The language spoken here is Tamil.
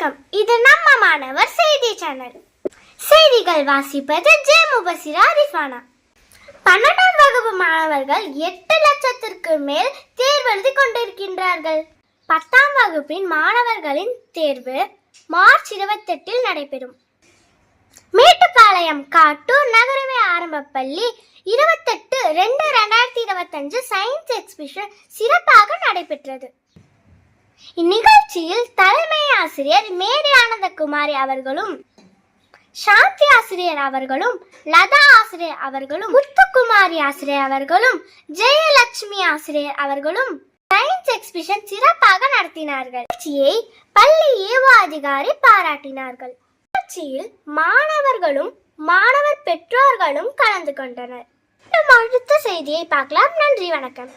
வணக்கம், இது நம்ம மாணவர் செய்தி சேனல். செய்திகள் வாசிப்பது ஜே முபசிரா ரிஃபானா. 12ஆம் வகுப்பு மாணவர்கள் 8 லட்சத்திற்கு மேல் தேர்வு எழுதி கொண்டிருக்கின்றார்கள். 10ஆம் வகுப்பின் மாணவர்களின் தேர்வு மார்ச் 28 நடைபெறும். மேட்டுப்பாளையம் காட்டூர் நகரமை ஆரம்ப பள்ளி 28/2/2025 சயின்ஸ் எக்ஸிபிஷன் சிறப்பாக நடைபெற்றது. இந்நிகழ்ச்சியில் தலைமை ஆசிரியர் மேரி ஆனந்தகுமாரி அவர்களும், சாந்தி ஆசிரியர் அவர்களும், லதா ஆசிரியர் அவர்களும், முத்துக்குமாரி ஆசிரியர் அவர்களும், ஜெயலட்சுமி ஆசிரியர் அவர்களும் சயின்ஸ் எக்ஸிபிஷன் சிறப்பாக நடத்தினார்கள். நிகழ்ச்சியை பள்ளி ஏவோ அதிகாரி பாராட்டினார்கள். நிகழ்ச்சியில் மாணவர்களும் மாணவர் பெற்றோர்களும் கலந்து கொண்டனர். அடுத்த செய்தியை பார்க்கலாம். நன்றி, வணக்கம்.